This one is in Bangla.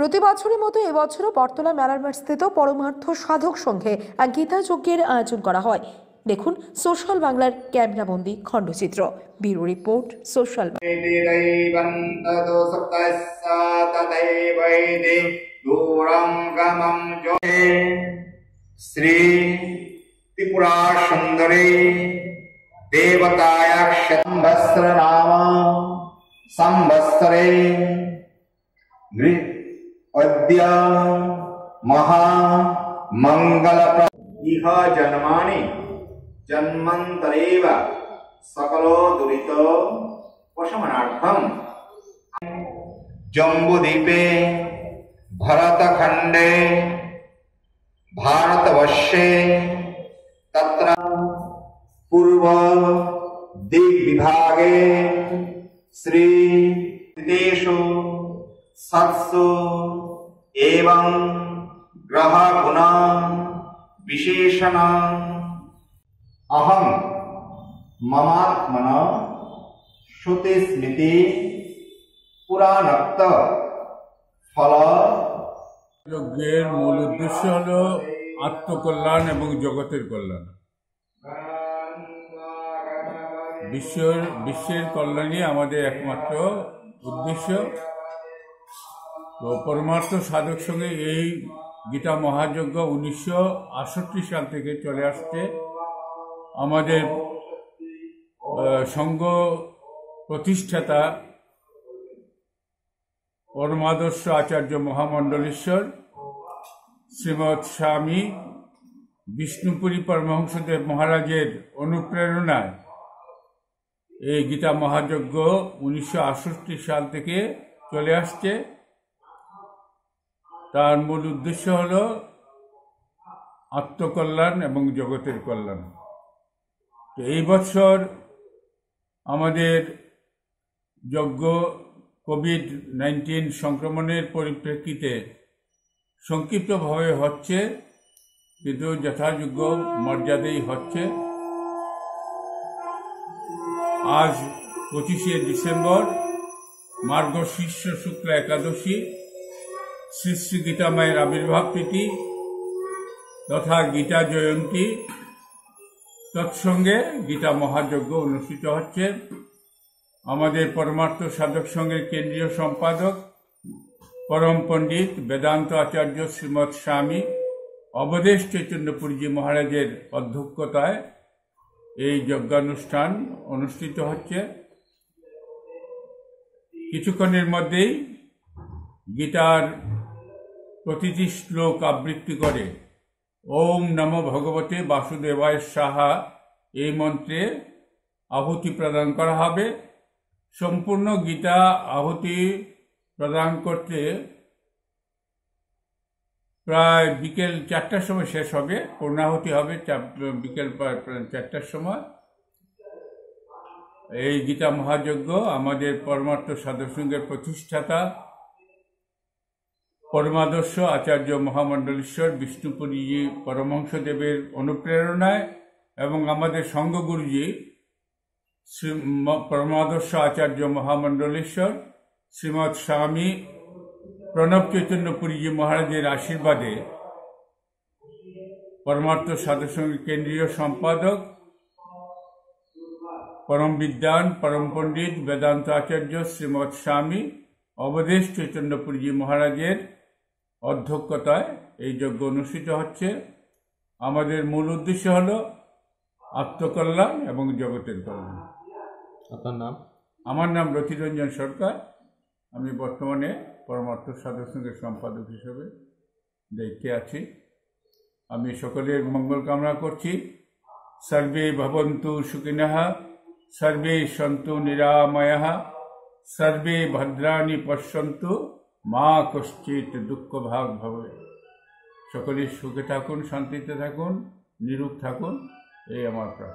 প্রতি বছরের মতো এবছরও বটতলা মেলার মাঠ স্থিত পরমার্থ সাধক সংঘে এক গীতা যজ্ঞের আয়োজন করা হয়। দেখুন সোশ্যাল বাংলার ক্যামেরাবন্দি খণ্ডচিত্র। Bureau report social. Shri Tripura Sundari দেবতায় সংবৎসর নাম সংবৎসরে अद्य महा मंगल इह जन्मानि जन्मन्तरेव सकलो दुरितो उपशमनार्थम जम्बूद्वीपे भरतखंडे भारतवर्षे तत्र पूर्व दिग्विभागे श्री देशो सत्सु एवं ग्रह गुण विशेषण अहम ममात्मन श्रुति स्मृति पुराणोक्त फल। যজ্ঞের মূল উদ্দেশ্য হলো আত্মকল্যাণ এবং জগতের কল্যাণ। বিশ্বের কল্যাণই আমাদের একমাত্র উদ্দেশ্য। তো পরমার্থ সাধক সঙ্গে এই গীতা মহাযজ্ঞ 1968 সাল থেকে চলে আসছে। আমাদের সংঘ প্রতিষ্ঠাতা পরমাদর্শ আচার্য মহামণ্ডলেশ্বর শ্রীমৎ স্বামী বিষ্ণুপুরী পরমহংসদেব মহারাজের অনুপ্রেরণায় এই গীতা মহাযজ্ঞ 1968 সাল থেকে চলে আসছে। তার মূল উদ্দেশ্য হল আত্মকল্যাণ এবং জগতের কল্যাণ। তো এই বছর আমাদের যজ্ঞ কোভিড-19 সংক্রমণের পরিপ্রেক্ষিতে সংক্ষিপ্তভাবে হচ্ছে, কিন্তু যথাযোগ্য মর্যাদাই হচ্ছে। আজ 25শে ডিসেম্বর মার্গশীর্ষ শুক্লা একাদশী, শ্রী শ্রী গীতা মায়ের আবির্ভাব তিথি তথা গীতা জয়ন্তী। তৎসঙ্গে গীতা মহাযজ্ঞ অনুষ্ঠিত হচ্ছে। আমাদের পরমার্থ সাধক সংঘের কেন্দ্রীয় সম্পাদক পরম পণ্ডিত বেদান্ত আচার্য শ্রীমৎ স্বামী অবধেশ চৈতন্যপুরীজি মহারাজের অধ্যক্ষতায় এই যজ্ঞানুষ্ঠান অনুষ্ঠিত হচ্ছে। কিছুক্ষণের মধ্যেই গীতার প্রতিটি শ্লোক আবৃত্তি করে ওম নমো ভগবতে বাসুদেবায় সাহা এই মন্ত্রে আহুতি প্রদান করা হবে। সম্পূর্ণ গীতা আহুতি প্রদান করতে প্রায় বিকেল 4টার সময় শেষ হবে। পূর্ণাহুতি হবে বিকেল 4টার সময়। এই গীতা মহাযজ্ঞ আমাদের পরমার্থ সাধক সংঘের প্রতিষ্ঠাতা পরমাদর্শ আচার্য মহামণ্ডলেশ্বর বিষ্ণুপুরীজি পরমহংসদেবের অনুপ্রেরণায় এবং আমাদের সংঘগুরুজি শ্রী পরমাদর্শ আচার্য মহামণ্ডলেশ্বর শ্রীমৎ স্বামী প্রণব চৈতন্যপুরীজি মহারাজের আশীর্বাদে পরমার্থ সাধক সংঘের কেন্দ্রীয় সম্পাদক পরম বিদ্বান পরম পণ্ডিত বেদান্ত আচার্য শ্রীমৎ স্বামী অবধেশ চৈতন্যপুরীজি মহারাজের অধ্যক্ষতায় এই যজ্ঞ অনুষ্ঠিত হচ্ছে। আমাদের মূল উদ্দেশ্য হল আত্মকল্যাণ এবং জগতের কল্যাণ। আপনার নাম? আমার নাম রতিরঞ্জন সরকার। আমি বর্তমানে পরমার্থ সাধক সংঘের সম্পাদক হিসেবে দায়িত্বে আছি। আমি সকলের মঙ্গল কামনা করছি। সর্বে ভবন্তু সুখিনঃ, সর্বে সন্তু নিরাময়ঃ, সর্বে ভদ্রাণি পশ্যন্তু, মা কশ্চিৎ দুঃখ ভাগ ভবে। সকলে সুখে থাকুন, শান্তিতে থাকুন, নিরূপ থাকুন, এই আমার প্রার্থনা।